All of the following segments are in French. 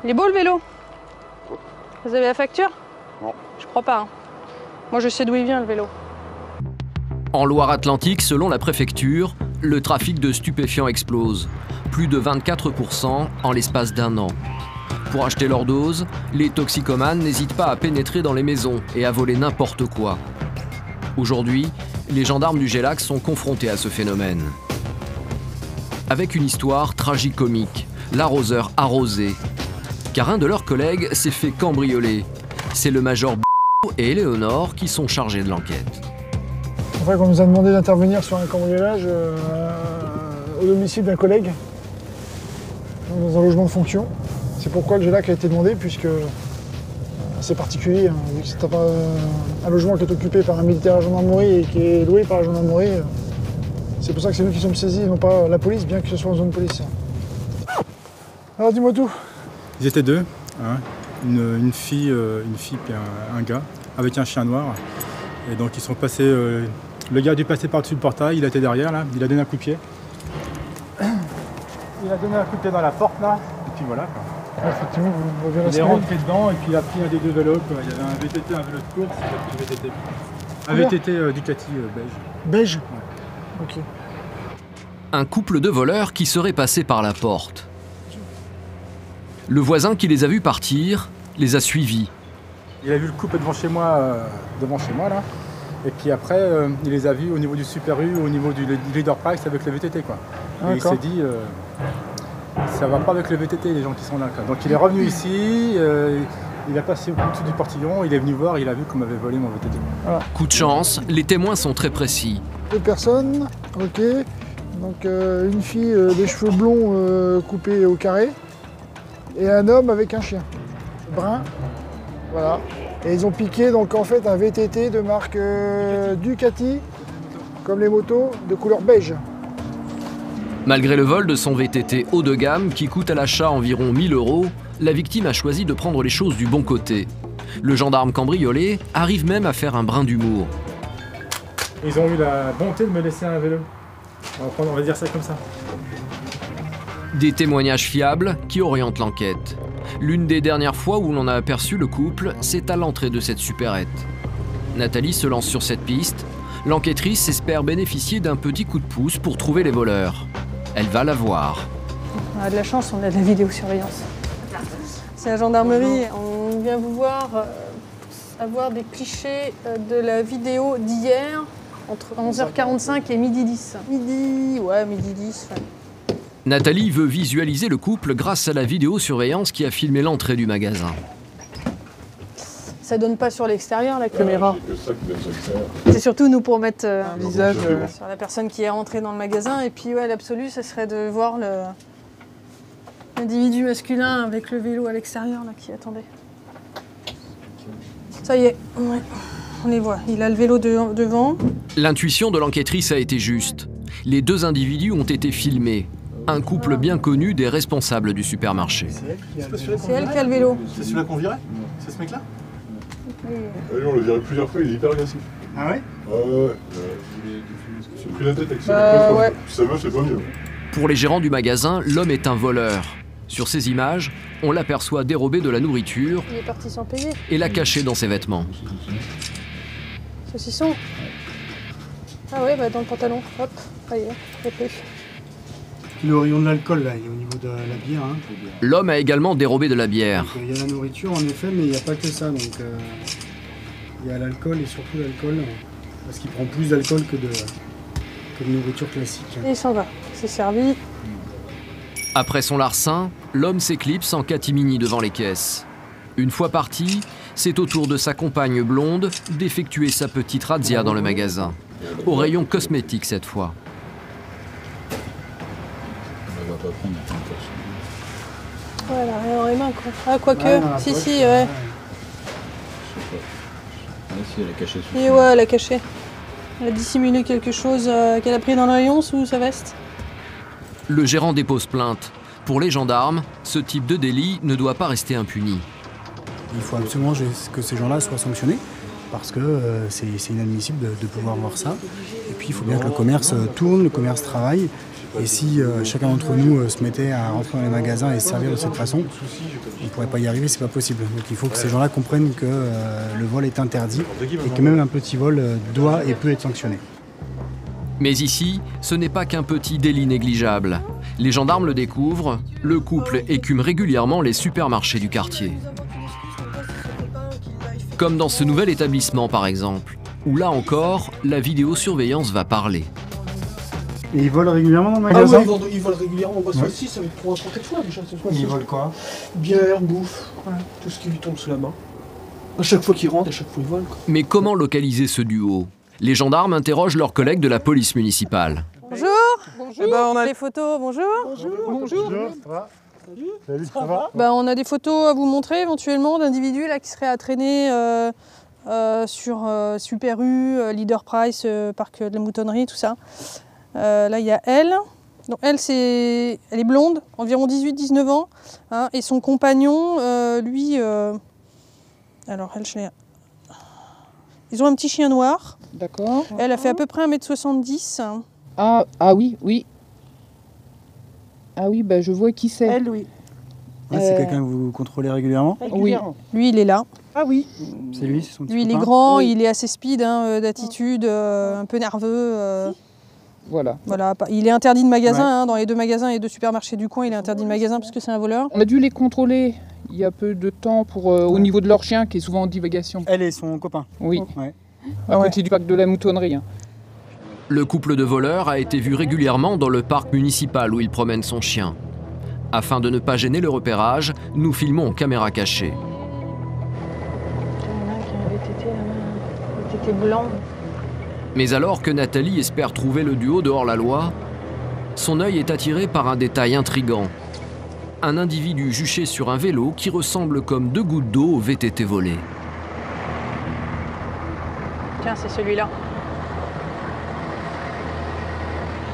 Il est beau le vélo? Vous avez la facture? Non. Je crois pas. Hein. Moi je sais d'où il vient le vélo. En Loire-Atlantique, selon la préfecture, le trafic de stupéfiants explose. Plus de 24% en l'espace d'un an. Pour acheter leur dose, les toxicomanes n'hésitent pas à pénétrer dans les maisons et à voler n'importe quoi. Aujourd'hui, les gendarmes du Gelac sont confrontés à ce phénomène. Avec une histoire tragicomique, l'arroseur arrosé. Car un de leurs collègues s'est fait cambrioler. C'est le major et Éléonore qui sont chargés de l'enquête. En fait, on nous a demandé d'intervenir sur un cambriolage au domicile d'un collègue, dans un logement de fonction. C'est pourquoi le GELAC a été demandé, puisque c'est particulier, hein, vu que c'est un logement qui est occupé par un militaire à la gendarmerie et qui est loué par la gendarmerie. C'est pour ça que c'est nous qui sommes saisis, et non pas la police, bien que ce soit en zone police. Alors dis-moi tout. Ils étaient deux, hein, une fille et un gars, avec un chien noir. Et donc ils sont passés, le gars a dû passer par-dessus le portail, il était derrière là, il a donné un coup de pied. Il a donné un coup de pied dans la porte là, et puis voilà quoi. Effectivement, vous verrez. Il est rentré dedans et puis il a pris un des deux vélos quoi. Il y avait un VTT, un vélo de course, il a pris le VTT. Un VTT Ducati beige. Beige? Ouais. Ok. Un couple de voleurs qui serait passé par la porte. Le voisin qui les a vus partir les a suivis. Il a vu le couple devant chez moi là. Et puis après, il les a vus au niveau du Super U, au niveau du Leader Price avec le VTT quoi. Et il s'est dit, ça va pas avec le VTT les gens qui sont là quoi. Donc il est revenu ici, il a passé au-dessus du portillon, il est venu voir, il a vu qu'on m'avait volé mon VTT. Voilà. Coup de chance, les témoins sont très précis. 2 personnes, ok. Donc une fille des cheveux blonds coupés au carré et un homme avec un chien brun. Voilà. Et ils ont piqué donc en fait un VTT de marque Ducati, comme les motos, de couleur beige. Malgré le vol de son VTT haut de gamme qui coûte à l'achat environ 1 000 €, la victime a choisi de prendre les choses du bon côté. Le gendarme cambriolé arrive même à faire un brin d'humour. Ils ont eu la bonté de me laisser un vélo. On va dire ça comme ça. Des témoignages fiables qui orientent l'enquête. L'une des dernières fois où l'on a aperçu le couple, c'est à l'entrée de cette supérette. Nathalie se lance sur cette piste. L'enquêtrice espère bénéficier d'un petit coup de pouce pour trouver les voleurs. Elle va la voir. On a de la chance, on a de la vidéosurveillance. C'est la gendarmerie, on vient vous voir pour avoir des clichés de la vidéo d'hier, entre 11h45 et midi 10. Midi 10. Ouais. Nathalie veut visualiser le couple grâce à la vidéosurveillance qui a filmé l'entrée du magasin. Ça donne pas sur l'extérieur la caméra. C'est surtout nous pour mettre un visage sur la personne qui est rentrée dans le magasin. Et puis ouais, l'absolu, ça serait de voir l'individu masculin avec le vélo à l'extérieur là qui attendait. Ça y est, ouais, on les voit. Il a le vélo devant. L'intuition de l'enquêtrice a été juste. Les 2 individus ont été filmés. Un couple bien connu des responsables du supermarché. C'est elle qui a le vélo. C'est celui-là qu'on virait? C'est ce mec-là? On l'a viré plusieurs fois, il est hyper agressif. Ah ouais? Ouais. Il s'est pris la tête avec ça. Ouais. Puis sa meuf, c'est pas mieux. Pour les gérants du magasin, l'homme est un voleur. Sur ces images, on l'aperçoit dérober de la nourriture Il est parti sans payer. et la cacher dans ses vêtements. Saucisson. Ah ouais, bah dans le pantalon. Hop, allez, il y a plus. Le rayon de l'alcool, là, il est au niveau de la bière. Hein. L'homme a également dérobé de la bière. Il y a la nourriture, en effet, mais il n'y a pas que ça. Donc, il y a l'alcool et surtout l'alcool, parce qu'il prend plus d'alcool que de nourriture classique. Et il s'en va. C'est servi. Après son larcin, l'homme s'éclipse en catimini devant les caisses. Une fois parti, c'est au tour de sa compagne blonde d'effectuer sa petite razzia dans le magasin. Au rayon cosmétique cette fois. Ouais, elle a rien dans les mains, quoi. Ah, quoique. Ouais, Si, ouais. Si elle a caché sous Et ouais, elle a caché. Elle a dissimulé quelque chose qu'elle a pris dans le rayon sous sa veste. Le gérant dépose plainte. Pour les gendarmes, ce type de délit ne doit pas rester impuni. Il faut absolument que ces gens-là soient sanctionnés, parce que c'est inadmissible de pouvoir voir ça. Et puis il faut bien que le commerce tourne, le commerce travaille, Et si chacun d'entre nous se mettait à rentrer dans les magasins et se servir de cette façon, on ne pourrait pas y arriver, c'est pas possible. Donc il faut que ces gens-là comprennent que le vol est interdit et que même un petit vol doit et peut être sanctionné. Mais ici, ce n'est pas qu'un petit délit négligeable. Les gendarmes le découvrent, le couple écume régulièrement les supermarchés du quartier. Comme dans ce nouvel établissement par exemple, où là encore, la vidéosurveillance va parler. Et ils volent régulièrement dans le magasin? Ah oui, ils volent régulièrement. Bah, ça aussi, ça va être pour quelques fois déjà. Ils volent quoi? Bière, bouffe, voilà, tout ce qui lui tombe sous la main. À chaque fois qu'ils rentrent, à chaque fois ils volent. Quoi. Mais comment localiser ce duo? Les gendarmes interrogent leurs collègues de la police municipale. Bonjour. Bonjour. On a des photos, bonjour. Bonjour. Ça va? Salut, ça va? On a des photos à vous montrer éventuellement d'individus là qui seraient à traîner sur Super U, Leader Price, Parc de la Moutonnerie, tout ça. Là, il y a elle. Donc, elle est blonde, environ 18-19 ans. Hein, et son compagnon, lui... alors, elle, ils ont un petit chien noir. D'accord. Elle a fait à peu près 1m70. Ah oui, oui. Ah oui, bah, je vois qui c'est. Elle, oui. C'est quelqu'un que vous contrôlez régulièrement? Oui. Lui, il est là. Ah oui. C'est lui, c'est son petit Lui, il est copain? grand, Oui. il est assez speed, d'attitude, un peu nerveux. Voilà. Voilà. Il est interdit de magasin, dans les 2 magasins et 2 supermarchés du coin, il est interdit de magasin parce que c'est un voleur. On a dû les contrôler il y a peu de temps au niveau de leur chien qui est souvent en divagation. Elle et son copain? Oui. Ouais. À côté du parc de la Moutonnerie. Hein. Le couple de voleurs a été vu régulièrement dans le parc municipal où il promène son chien. Afin de ne pas gêner le repérage, nous filmons en caméra cachée. Il y en a qui a un VTT là-bas, un VTT blanc. Mais alors que Nathalie espère trouver le duo de hors-la-loi, son œil est attiré par un détail intrigant. Un individu juché sur un vélo qui ressemble comme 2 gouttes d'eau au VTT volé. Tiens, c'est celui-là.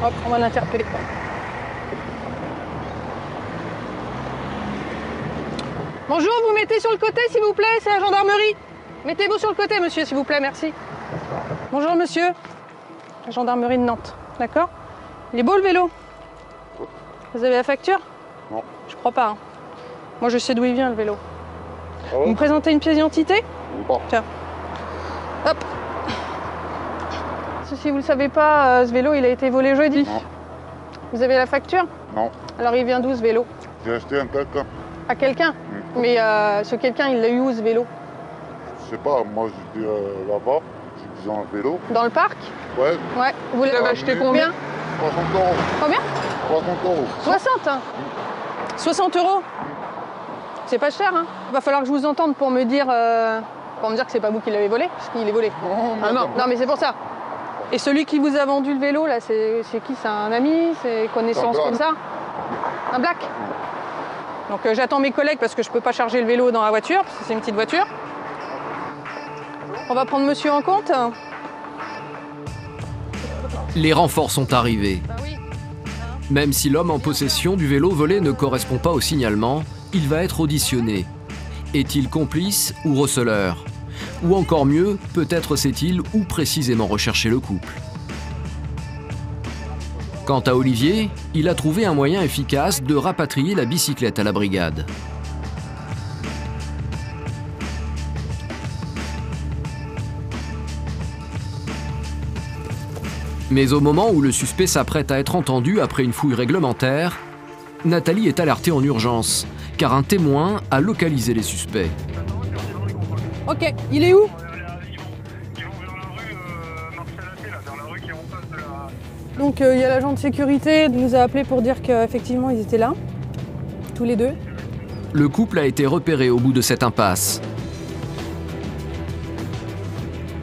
Hop, on va l'interpeller. Bonjour, vous mettez sur le côté s'il vous plaît, c'est la gendarmerie. Mettez-vous sur le côté monsieur s'il vous plaît, merci. Bonjour monsieur, la gendarmerie de Nantes, d'accord? Il est beau le vélo? Vous avez la facture? Non. Je crois pas. Hein. Moi je sais d'où il vient le vélo. Vous me présentez une pièce d'identité? Bon. Tiens. Hop. Si vous ne le savez pas, ce vélo il a été volé jeudi. Non. Vous avez la facture? Non. Alors il vient d'où ce vélo? J'ai acheté un quelqu'un. À quelqu'un? Mais ce quelqu'un il l'a eu où ce vélo? Je sais pas, moi j'étais là-bas, j'ai besoin d'un vélo. Dans le parc? Ouais. Ouais. Vous l'avez acheté combien? 60 euros. Combien? 60 euros. 60 hein. 60 euros? C'est pas cher hein. Il va falloir que je vous entende pour me dire que c'est pas vous qui l'avez volé, parce qu'il est volé. Ah non. Non mais c'est pour ça. Et celui qui vous a vendu le vélo là, c'est qui? C'est un ami? C'est connaissance comme ça? Un black? Donc j'attends mes collègues parce que je peux pas charger le vélo dans la voiture, parce que c'est une petite voiture. On va prendre monsieur en compte. Les renforts sont arrivés. Même si l'homme en possession du vélo volé ne correspond pas au signalement, il va être auditionné. Est-il complice ou receleur? Ou encore mieux, peut-être sait-il où précisément rechercher le couple. Quant à Olivier, il a trouvé un moyen efficace de rapatrier la bicyclette à la brigade. Mais au moment où le suspect s'apprête à être entendu après une fouille réglementaire, Nathalie est alertée en urgence, car un témoin a localisé les suspects. Ok, il est où? Donc il y a l'agent de sécurité qui nous a appelé pour dire qu'effectivement ils étaient là, tous les deux. Le couple a été repéré au bout de cette impasse.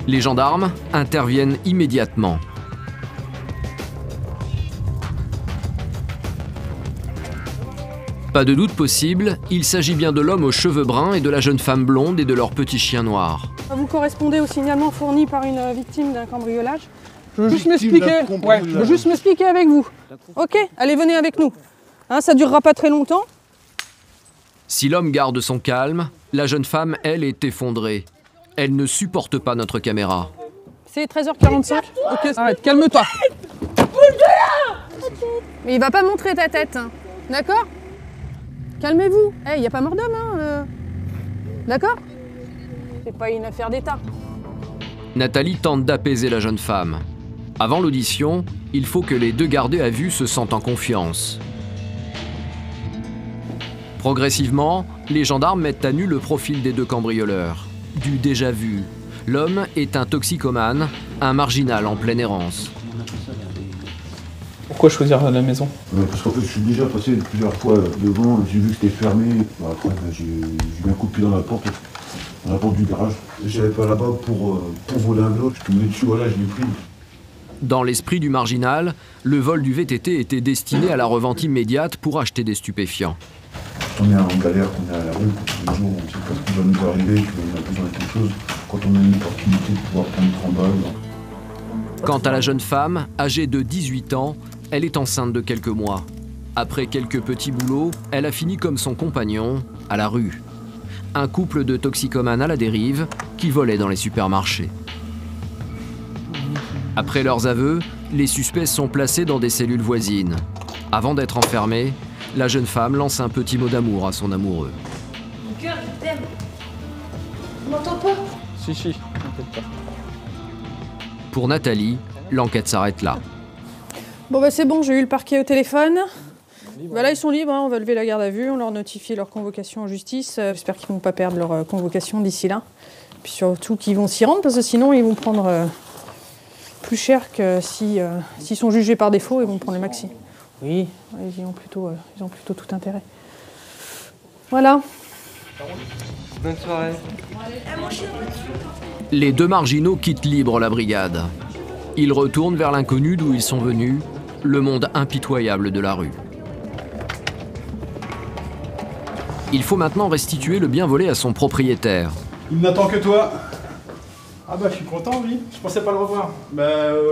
Les gendarmes interviennent immédiatement. Pas de doute possible, il s'agit bien de l'homme aux cheveux bruns et de la jeune femme blonde et de leur petit chien noir. Vous correspondez au signalement fourni par une victime d'un cambriolage. Je veux juste m'expliquer. Ouais, je veux juste m'expliquer avec vous. Ok, allez, venez avec nous. Hein, ça durera pas très longtemps. Si l'homme garde son calme, la jeune femme, elle, est effondrée. Elle ne supporte pas notre caméra. C'est 13h45. Ok, arrête, calme-toi. Mais il va pas montrer ta tête, hein. D'accord? Calmez-vous. Il n'y a pas mort d'homme, hein. D'accord? C'est pas une affaire d'État. Nathalie tente d'apaiser la jeune femme. Avant l'audition, il faut que les deux gardés à vue se sentent en confiance. Progressivement, les gendarmes mettent à nu le profil des deux cambrioleurs. Du déjà-vu. L'homme est un toxicomane, un marginal en pleine errance. Pourquoi choisir la maison? Parce qu'en fait, je suis déjà passé plusieurs fois devant, j'ai vu que c'était fermé. Après, j'ai mis un coup de pied dans la porte du garage. Je n'allais pas là-bas pour voler un bloc, je suis tombé dessus, voilà, je l'ai pris. Dans l'esprit du marginal, le vol du VTT était destiné à la revente immédiate pour acheter des stupéfiants. Quand on est en galère, qu'on est à la rue, tous les jours, on sait pas ce qui va nous arriver, qu'on a besoin de quelque chose. Quand on a une opportunité de pouvoir prendre 30 balles. Quant à la jeune femme, âgée de 18 ans, elle est enceinte de quelques mois. Après quelques petits boulots, elle a fini comme son compagnon, à la rue. Un couple de toxicomanes à la dérive qui volaient dans les supermarchés. Après leurs aveux, les suspects sont placés dans des cellules voisines. Avant d'être enfermés, la jeune femme lance un petit mot d'amour à son amoureux. Mon cœur, je t'aime. Tu m'entends pas? Si, t'inquiète pas. Pour Nathalie, l'enquête s'arrête là. Bon bah c'est bon, j'ai eu le parquet au téléphone. Bah là ils sont libres, hein, on va lever la garde à vue, on leur notifie leur convocation en justice. J'espère qu'ils ne vont pas perdre leur convocation d'ici là. Puis surtout qu'ils vont s'y rendre parce que sinon ils vont prendre plus cher que s'ils sont jugés par défaut, ils vont prendre le maxi. Oui, ils ont plutôt tout intérêt. Voilà. Bonne soirée. Les deux marginaux quittent libre la brigade. Ils retournent vers l'inconnu d'où ils sont venus, le monde impitoyable de la rue. Il faut maintenant restituer le bien volé à son propriétaire. Il n'attend que toi. Ah bah je suis content, oui. Je pensais pas le revoir. Bah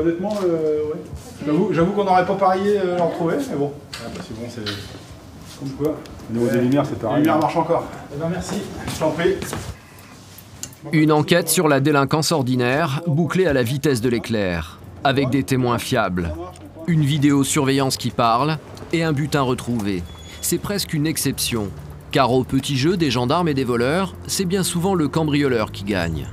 honnêtement, ouais. J'avoue qu'on n'aurait pas parié le retrouver, mais bon. Ah bah c'est bon, c'est comme quoi. Au niveau des lumières, c'est pareil. Les lumières marchent encore. Eh ben merci, je t'en prie. Une enquête sur la délinquance ordinaire, bouclée à la vitesse de l'éclair, avec des témoins fiables. Une vidéosurveillance qui parle et un butin retrouvé. C'est presque une exception, car au petit jeu des gendarmes et des voleurs, c'est bien souvent le cambrioleur qui gagne.